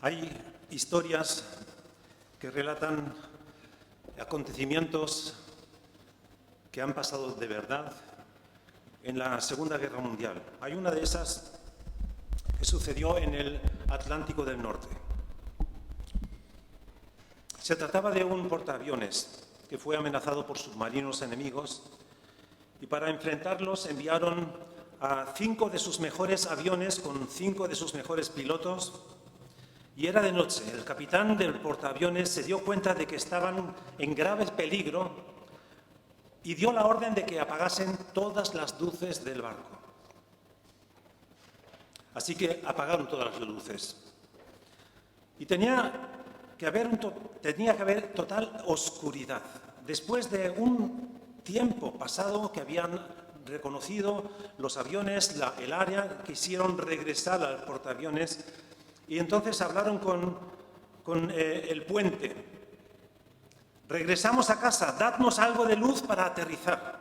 Hay historias que relatan acontecimientos que han pasado de verdad en la Segunda Guerra Mundial. Hay una de esas que sucedió en el Atlántico del Norte. Se trataba de un portaaviones que fue amenazado por submarinos enemigos y para enfrentarlos enviaron a 5 de sus mejores aviones con 5 de sus mejores pilotos. Y era de noche. El capitán del portaaviones se dio cuenta de que estaban en grave peligro y dio la orden de que apagasen todas las luces del barco. Así que apagaron todas las luces. Y tenía que haber total oscuridad. Después de un tiempo pasado que habían reconocido los aviones, el área, quisieron regresar al portaaviones. Y entonces hablaron con el puente. Regresamos a casa, dadnos algo de luz para aterrizar.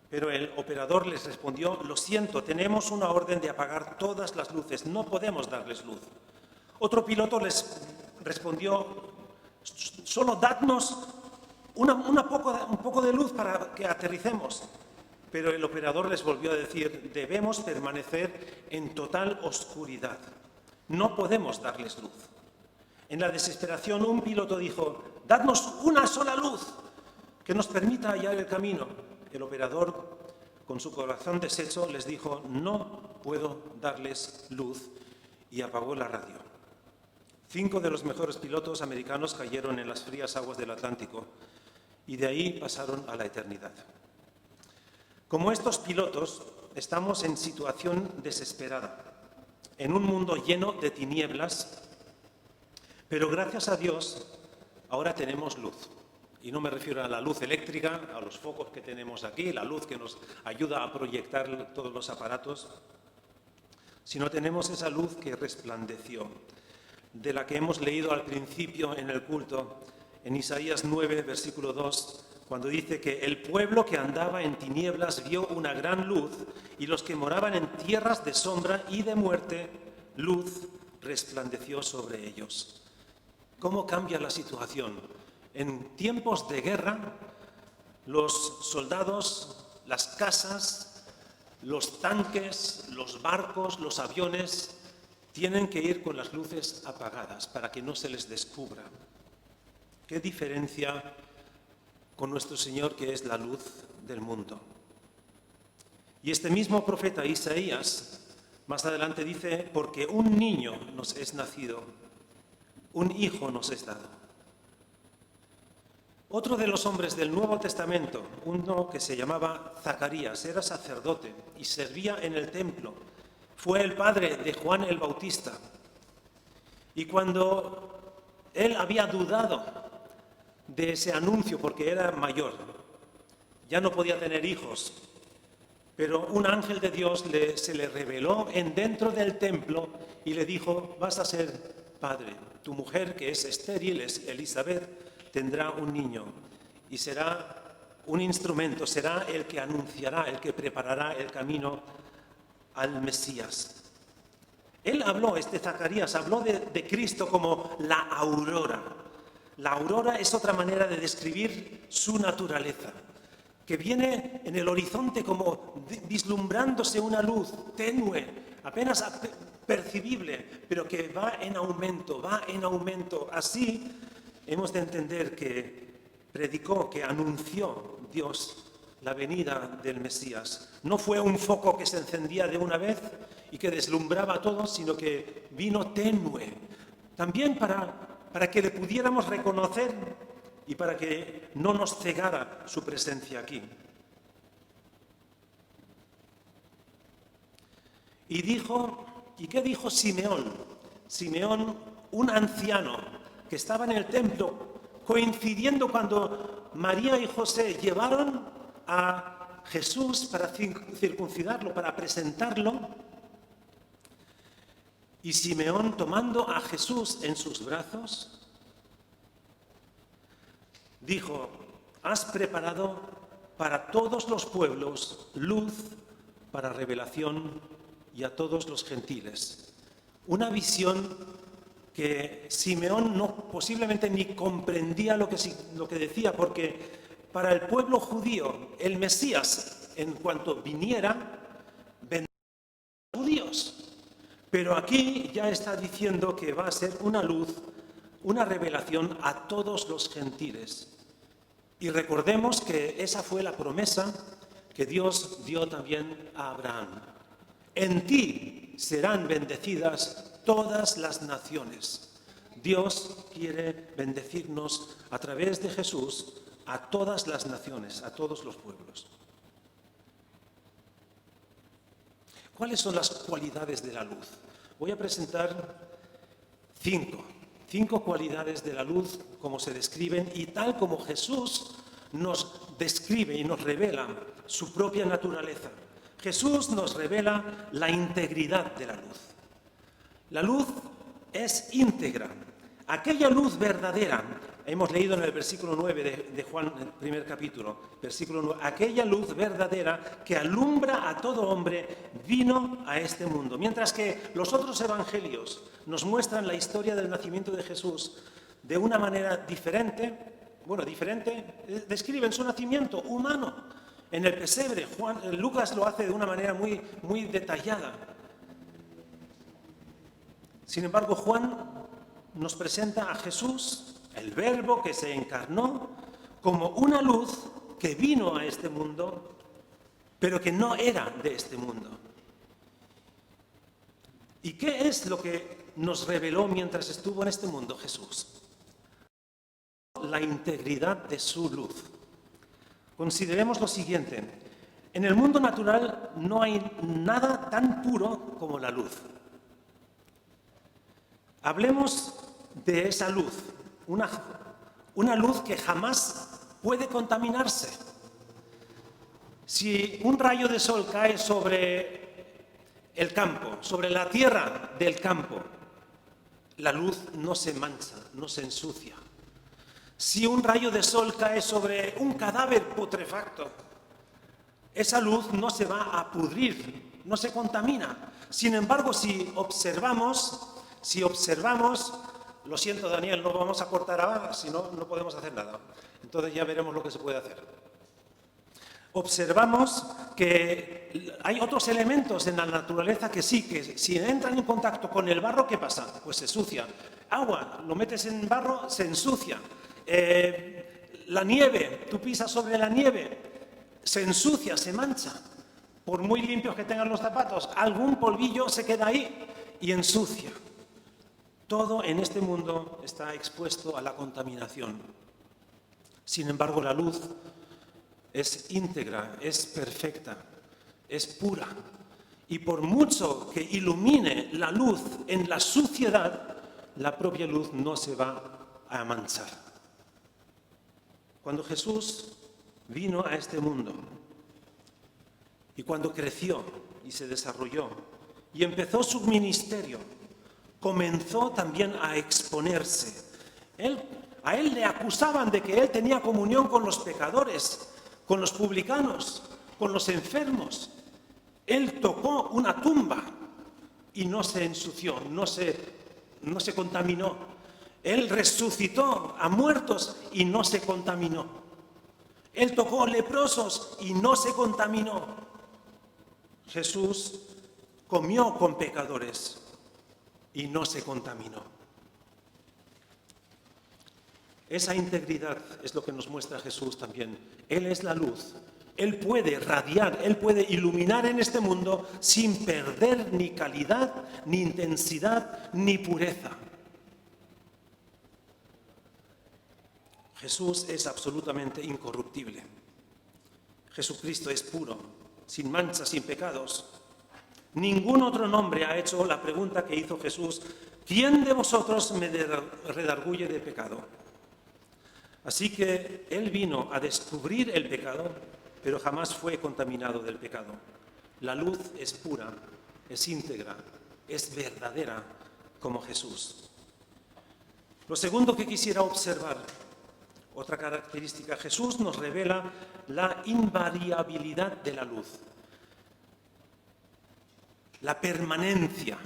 Pero el operador les respondió, lo siento, tenemos una orden de apagar todas las luces, no podemos darles luz. Otro piloto les respondió, solo dadnos un poco de luz para que aterricemos. Pero el operador les volvió a decir, debemos permanecer en total oscuridad. No podemos darles luz. En la desesperación, un piloto dijo, dadnos una sola luz que nos permita hallar el camino. El operador, con su corazón deshecho, les dijo, no puedo darles luz, y apagó la radio. 5 de los mejores pilotos americanos cayeron en las frías aguas del Atlántico y de ahí pasaron a la eternidad. Como estos pilotos, estamos en situación desesperada, en un mundo lleno de tinieblas, pero gracias a Dios ahora tenemos luz. Y no me refiero a la luz eléctrica, a los focos que tenemos aquí, la luz que nos ayuda a proyectar todos los aparatos, sino tenemos esa luz que resplandeció, de la que hemos leído al principio en el culto, en Isaías 9, versículo 2, cuando dice que el pueblo que andaba en tinieblas vio una gran luz y los que moraban en tierras de sombra y de muerte, luz resplandeció sobre ellos. ¿Cómo cambia la situación? En tiempos de guerra, los soldados, las casas, los tanques, los barcos, los aviones, tienen que ir con las luces apagadas para que no se les descubra. ¿Qué diferencia con nuestro Señor, que es la luz del mundo? Y este mismo profeta Isaías más adelante dice, porque un niño nos es nacido, un hijo nos es dado. Otro de los hombres del Nuevo Testamento, uno que se llamaba Zacarías, era sacerdote y servía en el templo. Fue el padre de Juan el Bautista. Y cuando él había dudado de ese anuncio porque era mayor, ya no podía tener hijos, pero un ángel de Dios se le reveló dentro del templo y le dijo, vas a ser padre. Tu mujer, que es estéril, es Elizabeth, tendrá un niño y será un instrumento, será el que anunciará, el que preparará el camino al Mesías. Él habló, Zacarías, habló de Cristo como la aurora. La aurora es otra manera de describir su naturaleza, que viene en el horizonte como vislumbrándose una luz tenue, apenas percibible, pero que va en aumento, va en aumento. Así hemos de entender que predicó, que anunció Dios la venida del Mesías. No fue un foco que se encendía de una vez y que deslumbraba a todos, sino que vino tenue. También para que le pudiéramos reconocer y para que no nos cegara su presencia aquí. ¿Y qué dijo Simeón? Simeón, un anciano que estaba en el templo, coincidiendo cuando María y José llevaron a Jesús para circuncidarlo, para presentarlo. Y Simeón, tomando a Jesús en sus brazos, dijo, has preparado para todos los pueblos luz para revelación y a todos los gentiles. Una visión que Simeón posiblemente ni comprendía lo que decía, porque para el pueblo judío el Mesías, en cuanto viniera, vendría a los judíos. Pero aquí ya está diciendo que va a ser una luz, una revelación a todos los gentiles. Y recordemos que esa fue la promesa que Dios dio también a Abraham. En ti serán bendecidas todas las naciones. Dios quiere bendecirnos a través de Jesús a todas las naciones, a todos los pueblos. ¿Cuáles son las cualidades de la luz? Voy a presentar cinco cualidades de la luz, como se describen y tal como Jesús nos describe y nos revela su propia naturaleza. Jesús nos revela la integridad de la luz. La luz es íntegra. Aquella luz verdadera, hemos leído en el versículo 9 de Juan, el primer capítulo, versículo 9, aquella luz verdadera que alumbra a todo hombre vino a este mundo. Mientras que los otros evangelios nos muestran la historia del nacimiento de Jesús de una manera diferente, describen su nacimiento humano en el pesebre. Lucas lo hace de una manera muy, muy detallada. Sin embargo, Juan nos presenta a Jesús, el Verbo que se encarnó, como una luz que vino a este mundo, pero que no era de este mundo. ¿Y qué es lo que nos reveló mientras estuvo en este mundo Jesús? La integridad de su luz. Consideremos lo siguiente: en el mundo natural no hay nada tan puro como la luz. Hablemos de esa luz, una luz que jamás puede contaminarse. Si un rayo de sol cae sobre el campo, sobre la tierra del campo, la luz no se mancha, no se ensucia. Si un rayo de sol cae sobre un cadáver putrefacto, esa luz no se va a pudrir, no se contamina. Sin embargo, si observamos, lo siento Daniel, no vamos a cortar ahora, si no, no podemos hacer nada. Entonces ya veremos lo que se puede hacer. Observamos que hay otros elementos en la naturaleza que sí, que si entran en contacto con el barro, ¿qué pasa? Pues se ensucia. Agua, lo metes en barro, se ensucia. La nieve, tú pisas sobre la nieve, se ensucia, se mancha. Por muy limpios que tengan los zapatos, algún polvillo se queda ahí y ensucia. Todo en este mundo está expuesto a la contaminación. Sin embargo, la luz es íntegra, es perfecta, es pura. Y por mucho que ilumine la luz en la suciedad, la propia luz no se va a manchar. Cuando Jesús vino a este mundo y cuando creció y se desarrolló y empezó su ministerio, comenzó también a exponerse. A él le acusaban de que él tenía comunión con los pecadores, con los publicanos, con los enfermos. Él tocó una tumba y no se ensució, no se contaminó. Él resucitó a muertos y no se contaminó. Él tocó leprosos y no se contaminó. Jesús comió con pecadores y no se contaminó. Esa integridad es lo que nos muestra Jesús también. Él es la luz. Él puede radiar, Él puede iluminar en este mundo sin perder ni calidad, ni intensidad, ni pureza. Jesús es absolutamente incorruptible. Jesucristo es puro, sin manchas, sin pecados. Ningún otro nombre ha hecho la pregunta que hizo Jesús: ¿quién de vosotros me redarguye de pecado? Así que Él vino a descubrir el pecado, pero jamás fue contaminado del pecado. La luz es pura, es íntegra, es verdadera como Jesús. Lo segundo que quisiera observar, otra característica: Jesús nos revela la invariabilidad de la luz. La permanencia.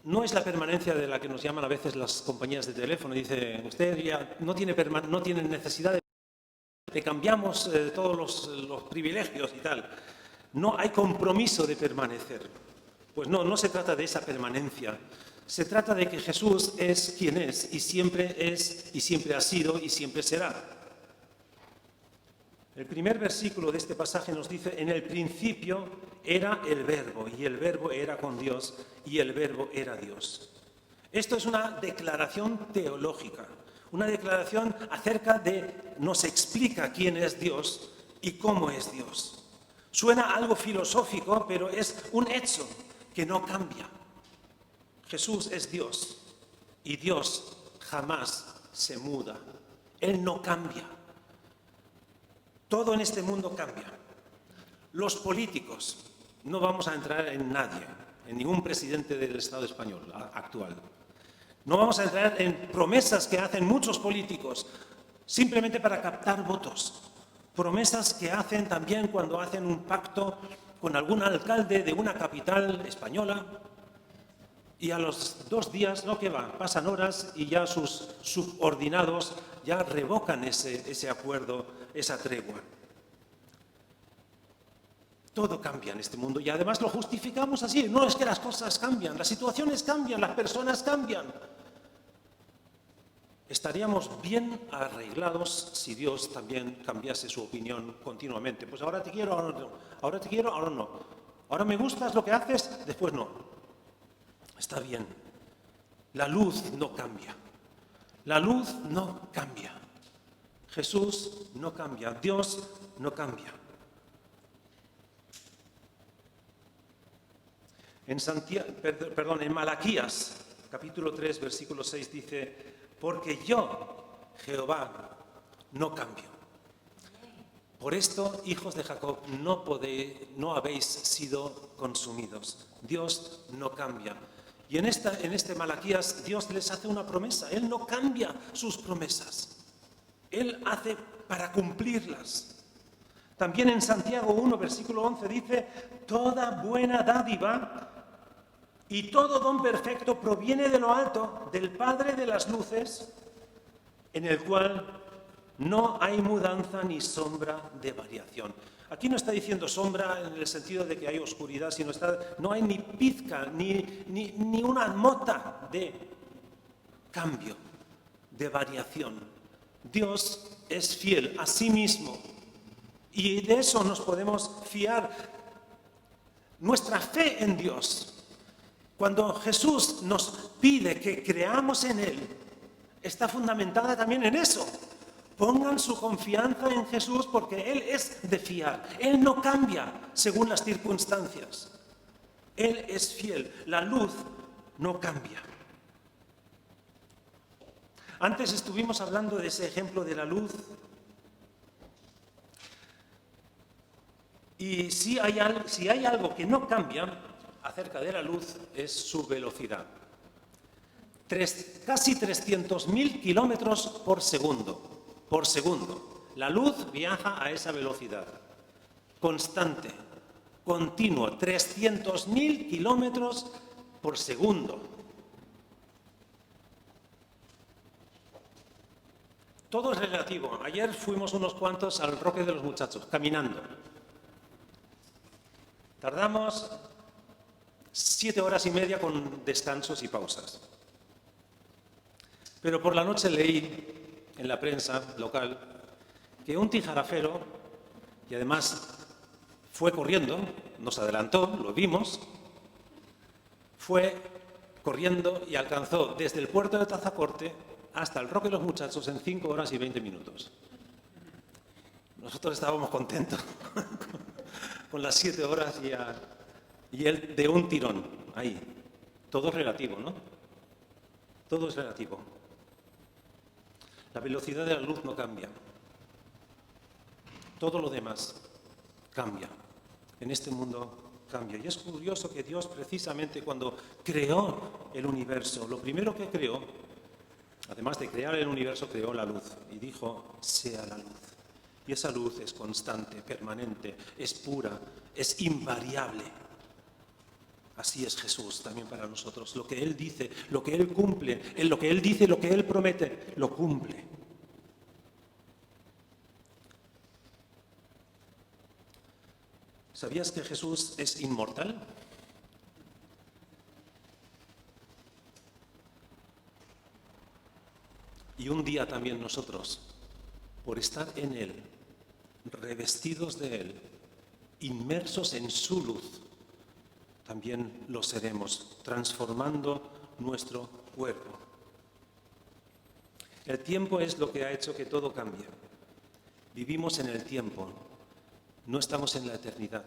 no es la permanencia de la que nos llaman a veces las compañías de teléfono. Dice, usted ya no tiene necesidad de cambiamos todos los privilegios y tal. No hay compromiso de permanecer. Pues no, no se trata de esa permanencia. Se trata de que Jesús es quien es, y siempre ha sido, y siempre será. El primer versículo de este pasaje nos dice, en el principio era el Verbo, y el Verbo era con Dios, y el Verbo era Dios. Esto es una declaración teológica, una declaración acerca de, nos explica quién es Dios y cómo es Dios. Suena algo filosófico, pero es un hecho que no cambia. Jesús es Dios, y Dios jamás se muda. Él no cambia. Todo en este mundo cambia. Los políticos, no vamos a entrar en nadie, en ningún presidente del Estado español actual. No vamos a entrar en promesas que hacen muchos políticos simplemente para captar votos. Promesas que hacen también cuando hacen un pacto con algún alcalde de una capital española y a los 2 días, no que va, pasan horas y ya sus subordinados ya revocan ese acuerdo, esa tregua. Todo cambia en este mundo y además lo justificamos así. No es que las cosas cambian, las situaciones cambian, las personas cambian. Estaríamos bien arreglados si Dios también cambiase su opinión continuamente. Pues ahora te quiero, ahora no. Ahora te quiero, ahora no. Ahora me gustas lo que haces, después no. Está bien. La luz no cambia. La luz no cambia. Jesús no cambia. Dios no cambia. En Malaquías, capítulo 3, versículo 6 dice, porque yo, Jehová, no cambio. Por esto, hijos de Jacob, no habéis sido consumidos. Dios no cambia. Y en este Malaquías, Dios les hace una promesa. Él no cambia sus promesas. Él hace para cumplirlas. También en Santiago 1, versículo 11 dice, toda buena dádiva y todo don perfecto proviene de lo alto, del Padre de las luces, en el cual no hay mudanza ni sombra de variación. Aquí no está diciendo sombra en el sentido de que hay oscuridad, sino no hay ni pizca, ni una mota de cambio, de variación. Dios es fiel a sí mismo y de eso nos podemos fiar. Nuestra fe en Dios, cuando Jesús nos pide que creamos en Él, está fundamentada también en eso. Pongan su confianza en Jesús porque Él es de fiar. Él no cambia según las circunstancias. Él es fiel. La luz no cambia. Antes estuvimos hablando de ese ejemplo de la luz. Y si hay algo que no cambia acerca de la luz es su velocidad. Casi 300.000 kilómetros por segundo. Por segundo. La luz viaja a esa velocidad. Constante, continuo, 300.000 kilómetros por segundo. Todo es relativo. Ayer fuimos unos cuantos al Roque de los Muchachos, caminando. Tardamos 7 horas y media con descansos y pausas. Pero por la noche leí en la prensa local que un tijarafero, y además fue corriendo, nos adelantó, lo vimos, fue corriendo y alcanzó desde el puerto de Tazacorte hasta el Roque de los Muchachos en 5 horas y 20 minutos. Nosotros estábamos contentos con las 7 horas y él de un tirón, ahí. Todo es relativo, ¿no? Todo es relativo. La velocidad de la luz no cambia. Todo lo demás cambia. En este mundo cambia. Y es curioso que Dios, precisamente cuando creó el universo, lo primero que creó, además de crear el universo, creó la luz. Y dijo, sea la luz. Y esa luz es constante, permanente, es pura, es invariable. Así es Jesús también para nosotros. Lo que Él dice, lo que Él cumple, lo que Él dice, lo que Él promete, lo cumple. ¿Sabías que Jesús es inmortal? Y un día también nosotros, por estar en Él, revestidos de Él, inmersos en su luz, también lo seremos, transformando nuestro cuerpo. El tiempo es lo que ha hecho que todo cambie. Vivimos en el tiempo, no estamos en la eternidad.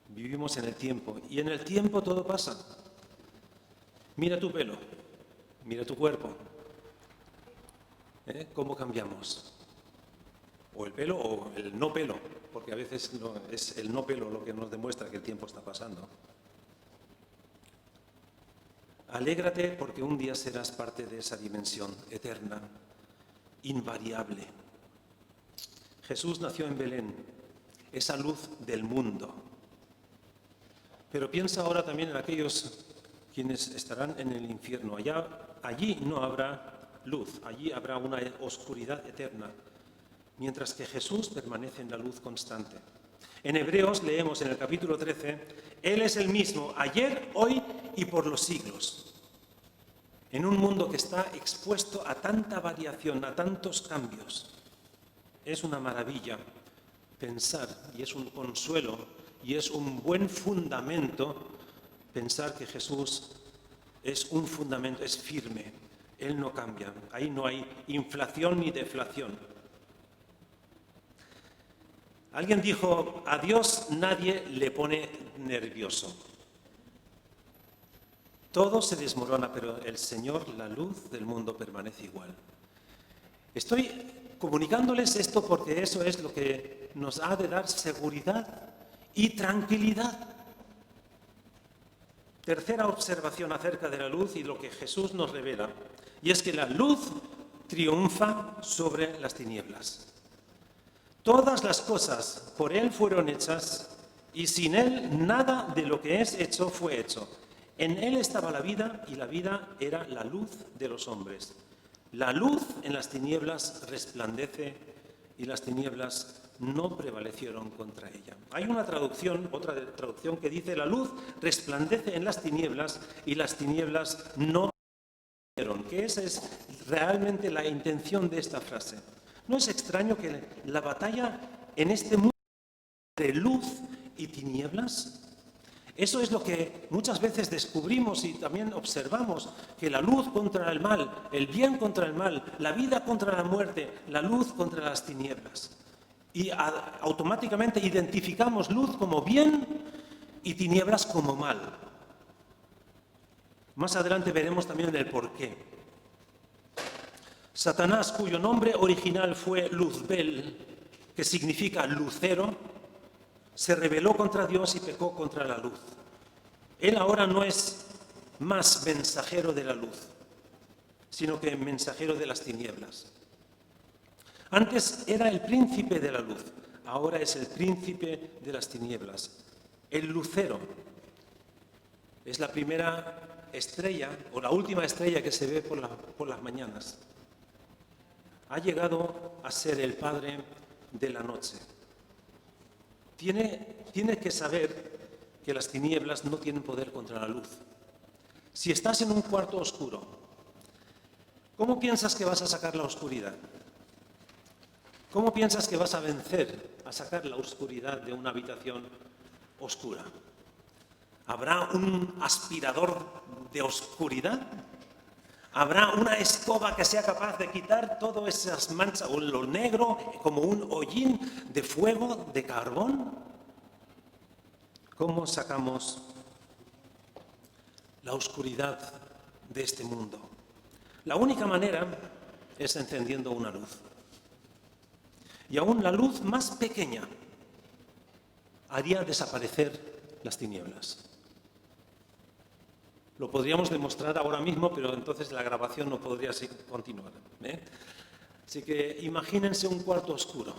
Vivimos en el tiempo y en el tiempo todo pasa. Mira tu pelo, mira tu cuerpo. ¿Cómo cambiamos? O el pelo o el no pelo, porque a veces es el no pelo lo que nos demuestra que el tiempo está pasando. Alégrate porque un día serás parte de esa dimensión eterna, invariable. Jesús nació en Belén, esa luz del mundo. Pero piensa ahora también en aquellos quienes estarán en el infierno. Allí no habrá luz, allí habrá una oscuridad eterna, mientras que Jesús permanece en la luz constante. En Hebreos leemos en el capítulo 13, Él es el mismo ayer, hoy y por los siglos. En un mundo que está expuesto a tanta variación, a tantos cambios, es una maravilla pensar, y es un consuelo, y es un buen fundamento pensar que Jesús es un fundamento, es firme. Él no cambia, ahí no hay inflación ni deflación. Alguien dijo, a Dios nadie le pone nervioso. Todo se desmorona, pero el Señor, la luz del mundo, permanece igual. Estoy comunicándoles esto porque eso es lo que nos ha de dar seguridad y tranquilidad. Tercera observación acerca de la luz y lo que Jesús nos revela, y es que la luz triunfa sobre las tinieblas. Todas las cosas por Él fueron hechas y sin Él nada de lo que es hecho fue hecho. En Él estaba la vida y la vida era la luz de los hombres. La luz en las tinieblas resplandece y las tinieblas no prevalecieron contra ella. Hay una traducción, otra traducción que dice la luz resplandece en las tinieblas y las tinieblas no prevalecieron, que esa es realmente la intención de esta frase. ¿No es extraño que la batalla en este mundo de luz y tinieblas? Eso es lo que muchas veces descubrimos y también observamos, que la luz contra el mal, el bien contra el mal, la vida contra la muerte, la luz contra las tinieblas. Y automáticamente identificamos luz como bien y tinieblas como mal. Más adelante veremos también el porqué. Satanás, cuyo nombre original fue Luzbel, que significa lucero, se rebeló contra Dios y pecó contra la luz. Él ahora no es más mensajero de la luz, sino que mensajero de las tinieblas. Antes era el príncipe de la luz, ahora es el príncipe de las tinieblas. El lucero es la primera estrella o la última estrella que se ve por las mañanas. Ha llegado a ser el padre de la noche. Tiene que saber que las tinieblas no tienen poder contra la luz. Si estás en un cuarto oscuro, ¿cómo piensas que vas a sacar la oscuridad? ¿Cómo piensas que vas a vencer, a sacar la oscuridad de una habitación oscura? ¿Habrá un aspirador de oscuridad? ¿Habrá una escoba que sea capaz de quitar todas esas manchas, o lo negro, como un hollín de fuego, de carbón? ¿Cómo sacamos la oscuridad de este mundo? La única manera es encendiendo una luz. Y aún la luz más pequeña haría desaparecer las tinieblas. Lo podríamos demostrar ahora mismo, pero entonces la grabación no podría continuar. Así que imagínense un cuarto oscuro.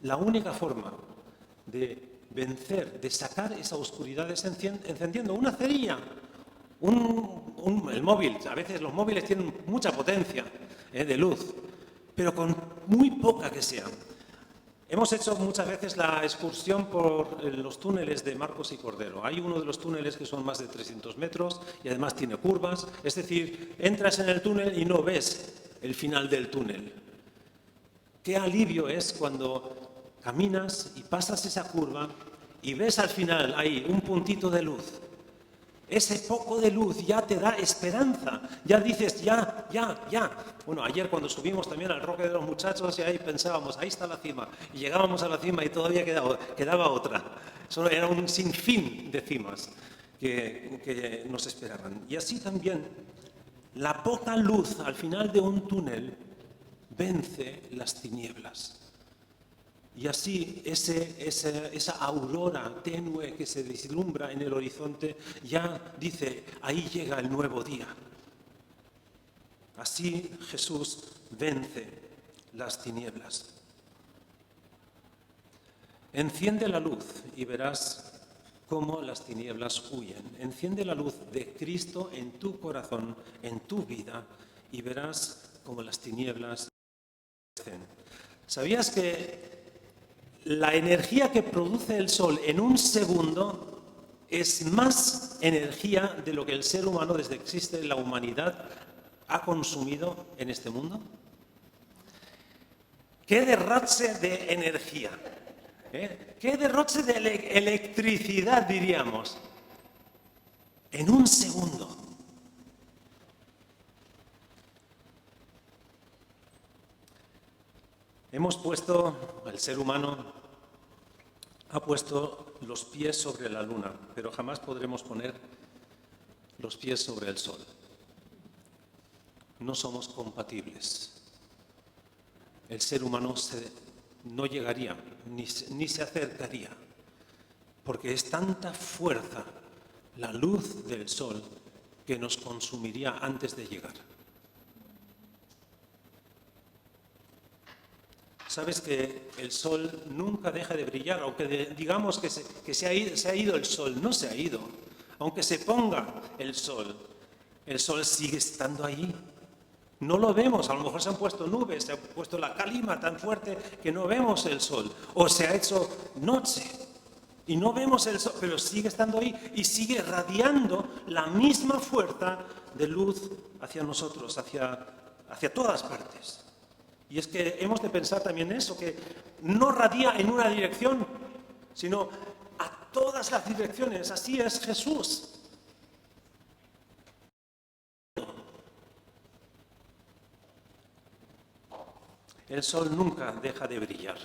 La única forma de vencer, de sacar esa oscuridad es encendiendo una cerilla. El móvil, a veces los móviles tienen mucha potencia de luz, pero con muy poca que sea. Hemos hecho muchas veces la excursión por los túneles de Marcos y Cordero. Hay uno de los túneles que son más de 300 metros y además tiene curvas. Es decir, entras en el túnel y no ves el final del túnel. Qué alivio es cuando caminas y pasas esa curva y ves al final ahí un puntito de luz. Ese poco de luz ya te da esperanza, ya dices, ya. Bueno, ayer cuando subimos también al Roque de los Muchachos y ahí pensábamos, ahí está la cima, y llegábamos a la cima y todavía quedaba otra. Solo era un sinfín de cimas que nos esperaban. Y así también, la poca luz al final de un túnel vence las tinieblas. Y así esa aurora tenue que se vislumbra en el horizonte ya dice, ahí llega el nuevo día. Así Jesús vence las tinieblas. Enciende la luz y verás cómo las tinieblas huyen. Enciende la luz de Cristo en tu corazón, en tu vida, y verás cómo las tinieblas huyen. ¿Sabías que la energía que produce el sol en un segundo es más energía de lo que el ser humano, desde que existe la humanidad, ha consumido en este mundo? ¡Qué derroche de energía! ¡Qué derroche de electricidad, diríamos! En un segundo. El ser humano ha puesto los pies sobre la luna, pero jamás podremos poner los pies sobre el sol. No somos compatibles. El ser humano no llegaría, ni se acercaría, porque es tanta fuerza la luz del sol que nos consumiría antes de llegar. Sabes que el sol nunca deja de brillar, aunque digamos que se ha ido el sol, no se ha ido. Aunque se ponga el sol sigue estando ahí. No lo vemos, a lo mejor se han puesto nubes, se ha puesto la calima tan fuerte que no vemos el sol. O se ha hecho noche y no vemos el sol, pero sigue estando ahí y sigue radiando la misma fuerza de luz hacia nosotros, hacia todas partes. Y es que hemos de pensar también eso, que no radia en una dirección, sino a todas las direcciones. Así es Jesús. El sol nunca deja de brillar.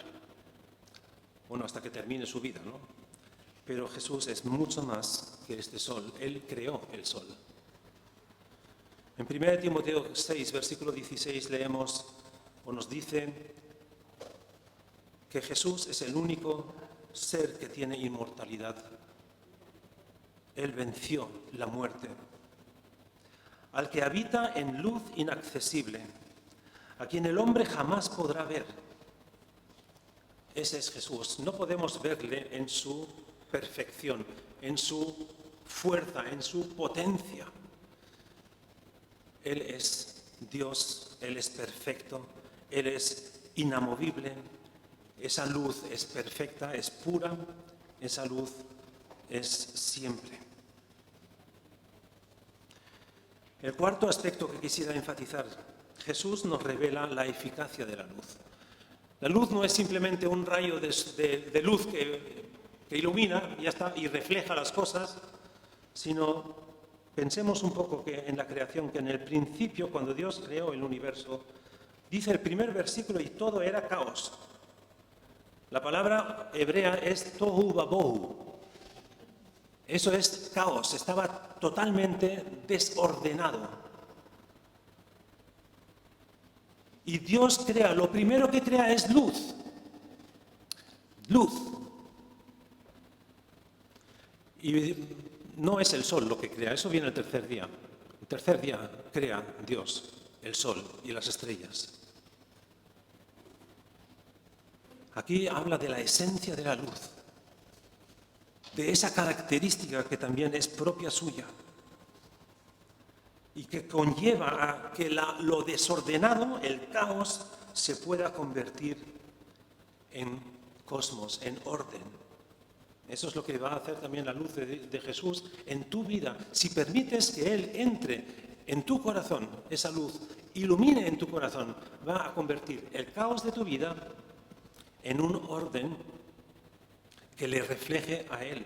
Bueno, hasta que termine su vida, ¿no? Pero Jesús es mucho más que este sol. Él creó el sol. En 1 Timoteo 6, versículo 16, leemos o nos dice que Jesús es el único ser que tiene inmortalidad. Él venció la muerte. Al que habita en luz inaccesible, a quien el hombre jamás podrá ver. Ese es Jesús. No podemos verle en su perfección, en su fuerza, en su potencia. Él es Dios, Él es perfecto, Él es inamovible. Esa luz es perfecta, es pura, esa luz es siempre. El cuarto aspecto que quisiera enfatizar: Jesús nos revela la eficacia de la luz. La luz no es simplemente un rayo de luz que ilumina y ya está, y refleja las cosas, sino pensemos un poco que en la creación, que en el principio, cuando Dios creó el universo, dice el primer versículo, y todo era caos. La palabra hebrea es tohu vabohu. Eso es caos, estaba totalmente desordenado. Y Dios crea, lo primero que crea es luz. Luz. Y no es el sol lo que crea, eso viene el tercer día. El tercer día crea Dios el sol y las estrellas. Aquí habla de la esencia de la luz. de esa característica que también es propia suya y que conlleva a que lo desordenado, el caos, se pueda convertir en cosmos, en orden. Eso es lo que va a hacer también la luz de Jesús en tu vida. Si permites que Él entre en tu corazón, esa luz, ilumine en tu corazón, va a convertir el caos de tu vida en un orden que le refleje a Él.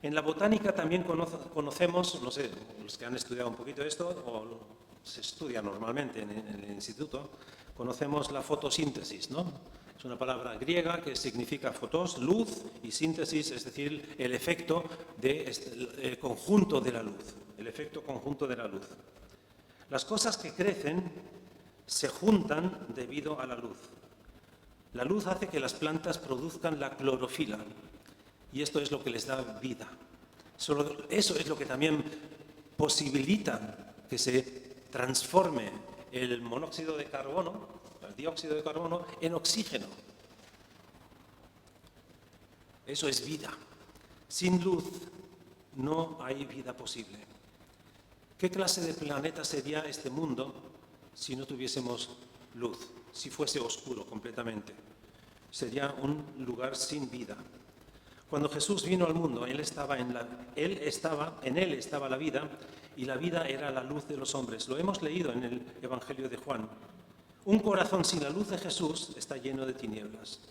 En la botánica también conocemos, no sé, los que han estudiado un poquito esto, o se estudia normalmente en el instituto, conocemos la fotosíntesis, ¿no? Es una palabra griega que significa fotos, luz, y síntesis, es decir, el efecto del conjunto de la luz, el efecto conjunto de la luz. Las cosas que crecen se juntan debido a la luz. La luz hace que las plantas produzcan la clorofila, y esto es lo que les da vida. Eso es lo que también posibilita que se transforme el monóxido de carbono, el dióxido de carbono, en oxígeno. Eso es vida. Sin luz no hay vida posible. ¿Qué clase de planeta sería este mundo si no tuviésemos luz, si fuese oscuro completamente? Sería un lugar sin vida. Cuando Jesús vino al mundo, en él estaba la vida, y la vida era la luz de los hombres. Lo hemos leído en el Evangelio de Juan. Un corazón sin la luz de Jesús está lleno de tinieblas.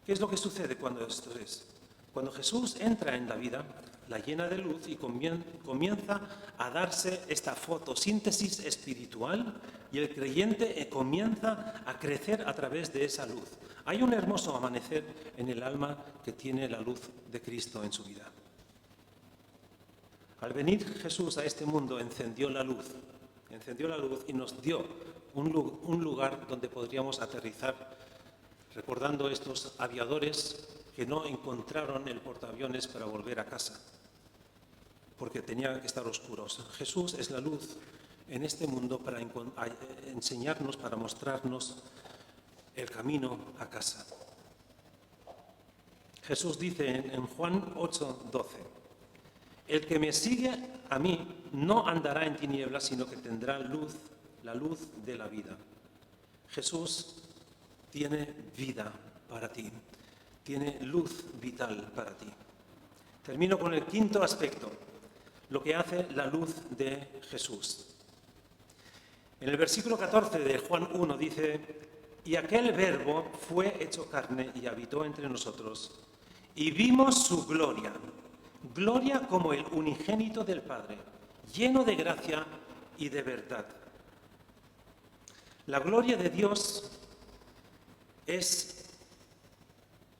¿Qué es lo que sucede cuando esto es? Cuando Jesús entra en la vida, la llena de luz y comienza a darse esta fotosíntesis espiritual, y el creyente comienza a crecer a través de esa luz. Hay un hermoso amanecer en el alma que tiene la luz de Cristo en su vida. Al venir Jesús a este mundo encendió la luz y nos dio un lugar donde podríamos aterrizar, recordando estos aviadores que no encontraron el portaaviones para volver a casa, porque tenían que estar oscuros. Jesús es la luz en este mundo para enseñarnos, para mostrarnos el camino a casa. Jesús dice en Juan 8:12, el que me sigue a mí no andará en tinieblas, sino que tendrá luz, la luz de la vida. Jesús tiene vida para ti, tiene luz vital para ti. Termino con el quinto aspecto, lo que hace la luz de Jesús. En el versículo 14 de Juan 1 dice, y aquel verbo fue hecho carne y habitó entre nosotros, y vimos su gloria, gloria como el unigénito del Padre, lleno de gracia y de verdad. La gloria de Dios es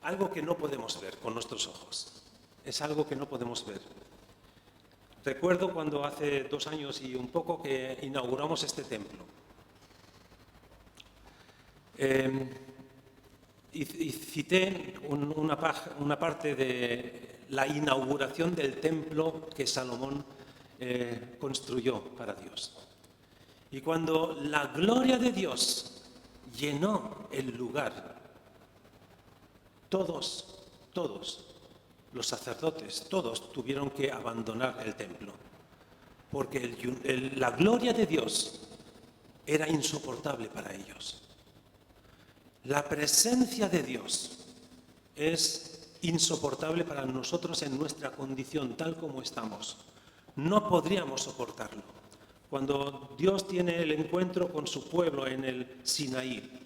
algo que no podemos ver con nuestros ojos, es algo que no podemos ver. Recuerdo cuando hace 2 años y un poco que inauguramos este templo. Y cité una parte de la inauguración del templo que Salomón construyó para Dios. Y cuando la gloria de Dios llenó el lugar, todos los sacerdotes, todos tuvieron que abandonar el templo, porque la gloria de Dios era insoportable para ellos. La presencia de Dios es insoportable para nosotros en nuestra condición, tal como estamos. No podríamos soportarlo. Cuando Dios tiene el encuentro con su pueblo en el Sinaí,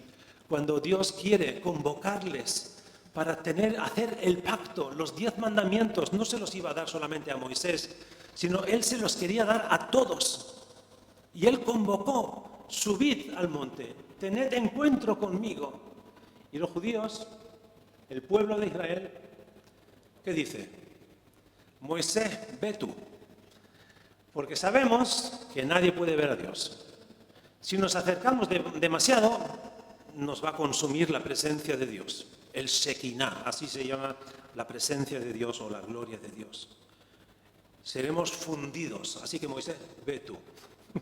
cuando Dios quiere convocarles para hacer el pacto, los 10 mandamientos, no se los iba a dar solamente a Moisés, sino Él se los quería dar a todos. Y Él convocó, subid al monte, tened encuentro conmigo. Y los judíos, el pueblo de Israel, ¿qué dice? Moisés, ve tú, porque sabemos que nadie puede ver a Dios. Si nos acercamos demasiado, nos va a consumir la presencia de Dios. El Shekinah, así se llama la presencia de Dios o la gloria de Dios. Seremos fundidos, así que Moisés, ve tú.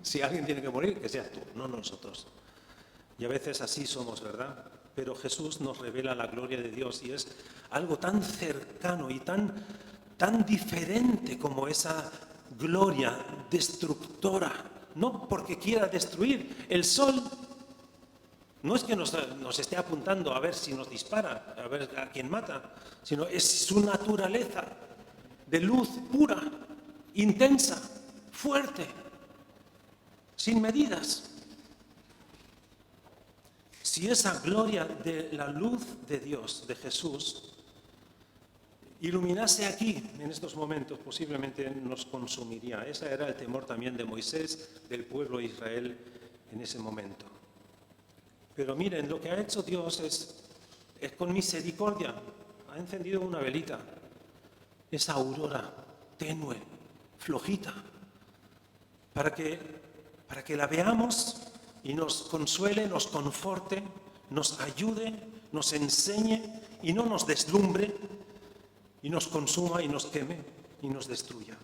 Si alguien tiene que morir, que seas tú, no nosotros. Y a veces así somos, ¿verdad? pero Jesús nos revela la gloria de Dios y es algo tan cercano y tan diferente como esa gloria destructora. No porque quiera destruir. El sol no es que nos esté apuntando a ver si nos dispara, a ver a quién mata, sino es su naturaleza de luz pura, intensa, fuerte, sin medidas. Si esa gloria de la luz de Dios, de Jesús, iluminase aquí, en estos momentos, posiblemente nos consumiría. Ese era el temor también de Moisés, del pueblo de Israel en ese momento. Pero miren, lo que ha hecho Dios es con misericordia. Ha encendido una velita, esa aurora tenue, flojita, para que la veamos y nos consuele, nos conforte, nos ayude, nos enseñe y no nos deslumbre y nos consuma y nos queme y nos destruya.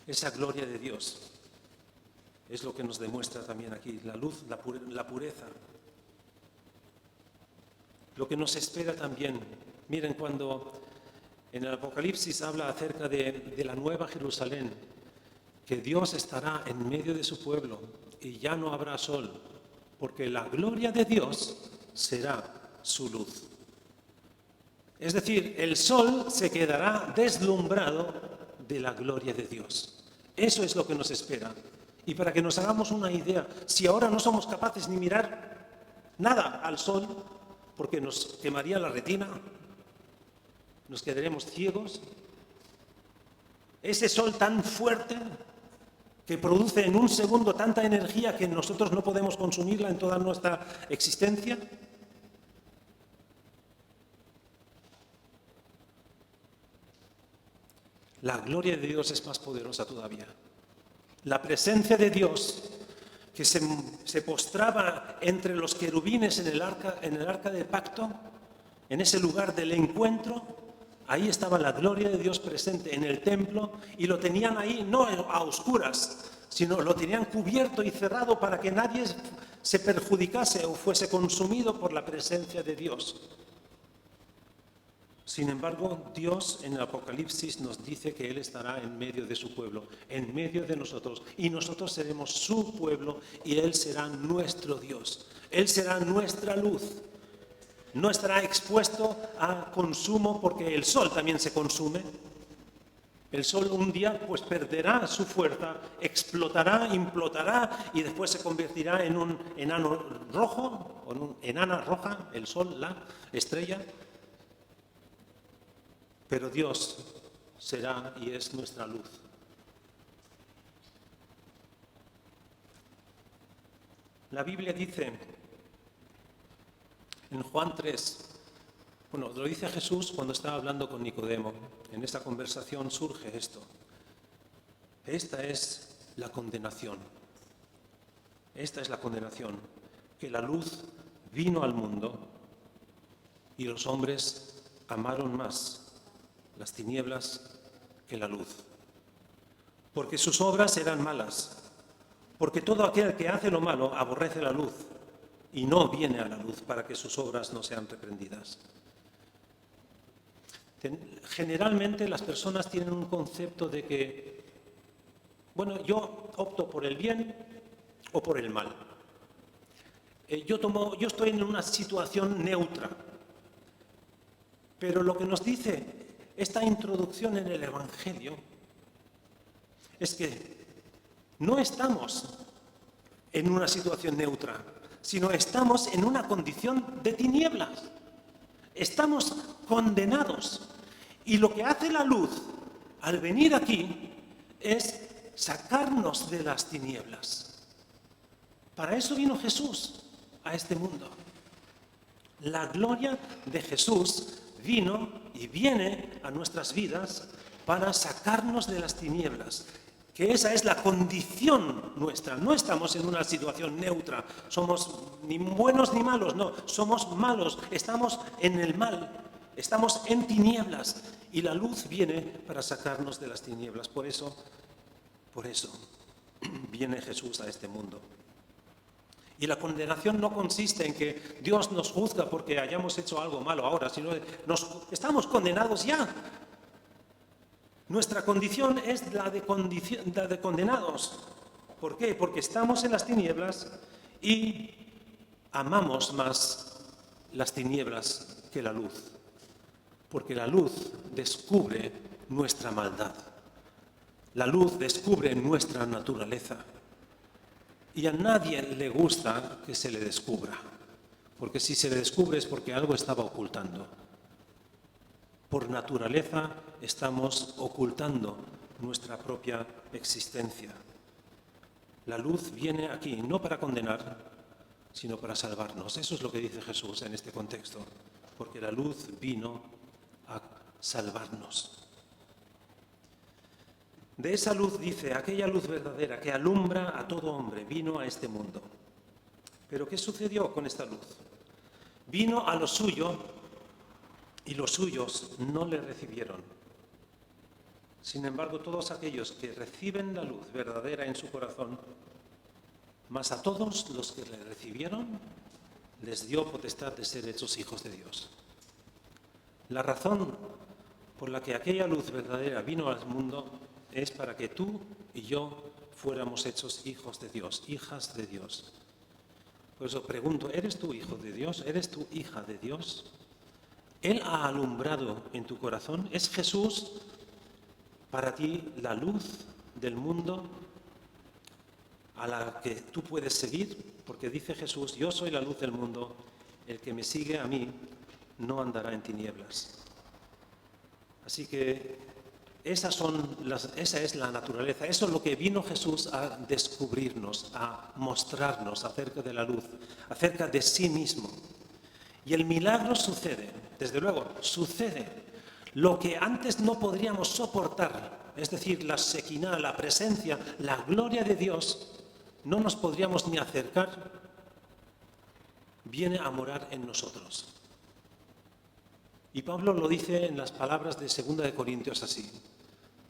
Esa gloria de Dios es lo que nos demuestra también aquí, la luz, la pureza. Lo que nos espera también, miren, cuando en el Apocalipsis habla acerca de la nueva Jerusalén, que Dios estará en medio de su pueblo y ya no habrá sol, porque la gloria de Dios será su luz. Es decir, el sol se quedará deslumbrado de la gloria de Dios. Eso es lo que nos espera. Y para que nos hagamos una idea, si ahora no somos capaces ni mirar nada al sol, porque nos quemaría la retina, nos quedaremos ciegos, ese sol tan fuerte que produce en un segundo tanta energía que nosotros no podemos consumirla en toda nuestra existencia. La gloria de Dios es más poderosa todavía. La presencia de Dios que se postraba entre los querubines en el arca del pacto, en ese lugar del encuentro, ahí estaba la gloria de Dios presente en el templo y lo tenían ahí no a oscuras, sino lo tenían cubierto y cerrado para que nadie se perjudicase o fuese consumido por la presencia de Dios. Sin embargo, Dios en el Apocalipsis nos dice que Él estará en medio de su pueblo, en medio de nosotros, y nosotros seremos su pueblo y Él será nuestro Dios. Él será nuestra luz. No estará expuesto a consumo porque el sol también se consume. El sol un día pues perderá su fuerza, explotará, implotará y después se convertirá en un enano rojo, o en una enana roja, el sol, la estrella. Pero Dios será y es nuestra luz. La Biblia dice en Juan 3, bueno, lo dice Jesús cuando estaba hablando con Nicodemo. En esta conversación surge esto. Esta es la condenación. Esta es la condenación, que la luz vino al mundo y los hombres amaron más las tinieblas que la luz, porque sus obras eran malas, porque todo aquel que hace lo malo aborrece la luz y no viene a la luz para que sus obras no sean reprendidas. Generalmente las personas tienen un concepto de que, bueno, yo opto por el bien o por el mal. Yo estoy en una situación neutra, pero lo que nos dice esta introducción en el Evangelio es que no estamos en una situación neutra, sino estamos en una condición de tinieblas. Estamos condenados. Y lo que hace la luz al venir aquí es sacarnos de las tinieblas. Para eso vino Jesús a este mundo. La gloria de Jesús vino y viene a nuestras vidas para sacarnos de las tinieblas, que esa es la condición nuestra. No estamos en una situación neutra, somos ni buenos ni malos, no, somos malos, estamos en el mal, estamos en tinieblas y la luz viene para sacarnos de las tinieblas. Por eso viene Jesús a este mundo. Y la condenación no consiste en que Dios nos juzga porque hayamos hecho algo malo ahora, sino estamos condenados ya. Nuestra condición es la de condenados. ¿Por qué? Porque estamos en las tinieblas y amamos más las tinieblas que la luz. Porque la luz descubre nuestra maldad. La luz descubre nuestra naturaleza. Y a nadie le gusta que se le descubra, porque si se le descubre es porque algo estaba ocultando. Por naturaleza estamos ocultando nuestra propia existencia. La luz viene aquí no para condenar, sino para salvarnos. Eso es lo que dice Jesús en este contexto, porque la luz vino a salvarnos. De esa luz, dice, aquella luz verdadera que alumbra a todo hombre, vino a este mundo. Pero ¿qué sucedió con esta luz? Vino a lo suyo y los suyos no le recibieron. Sin embargo, todos aquellos que reciben la luz verdadera en su corazón, más a todos los que le recibieron, les dio potestad de ser hechos hijos de Dios. La razón por la que aquella luz verdadera vino al mundo es para que tú y yo fuéramos hechos hijos de Dios, hijas de Dios. Por eso pregunto, ¿eres tú hijo de Dios? ¿Eres tú hija de Dios? ¿Él ha alumbrado en tu corazón? ¿Es Jesús para ti la luz del mundo a la que tú puedes seguir? Porque dice Jesús, yo soy la luz del mundo, el que me sigue a mí no andará en tinieblas. Así que esa es la naturaleza, eso es lo que vino Jesús a descubrirnos, a mostrarnos acerca de la luz, acerca de sí mismo. Y el milagro sucede, desde luego, sucede. Lo que antes no podríamos soportar, es decir, la Shekinah, la presencia, la gloria de Dios, no nos podríamos ni acercar, viene a morar en nosotros. Y Pablo lo dice en las palabras de 2 de Corintios así: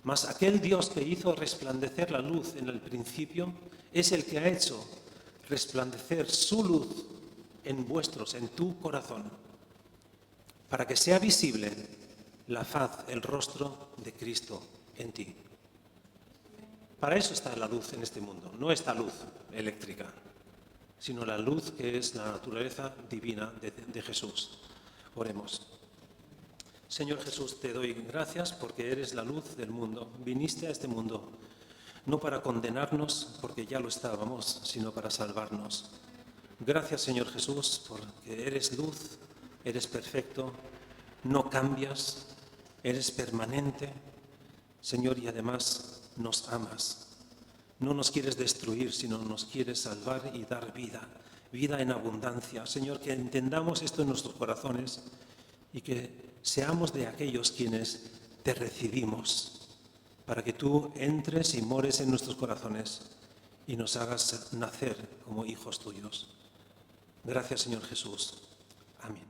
mas aquel Dios que hizo resplandecer la luz en el principio es el que ha hecho resplandecer su luz en vuestros, en tu corazón, para que sea visible la faz, el rostro de Cristo en ti. Para eso está la luz en este mundo, no esta luz eléctrica, sino la luz que es la naturaleza divina de Jesús. Oremos. Señor Jesús, te doy gracias porque eres la luz del mundo. Viniste a este mundo no para condenarnos, porque ya lo estábamos, sino para salvarnos. Gracias, Señor Jesús, porque eres luz, eres perfecto, no cambias, eres permanente, Señor, y además nos amas. No nos quieres destruir, sino nos quieres salvar y dar vida, vida en abundancia. Señor, que entendamos esto en nuestros corazones y que seamos de aquellos quienes te recibimos, para que tú entres y mores en nuestros corazones y nos hagas nacer como hijos tuyos. Gracias, Señor Jesús. Amén.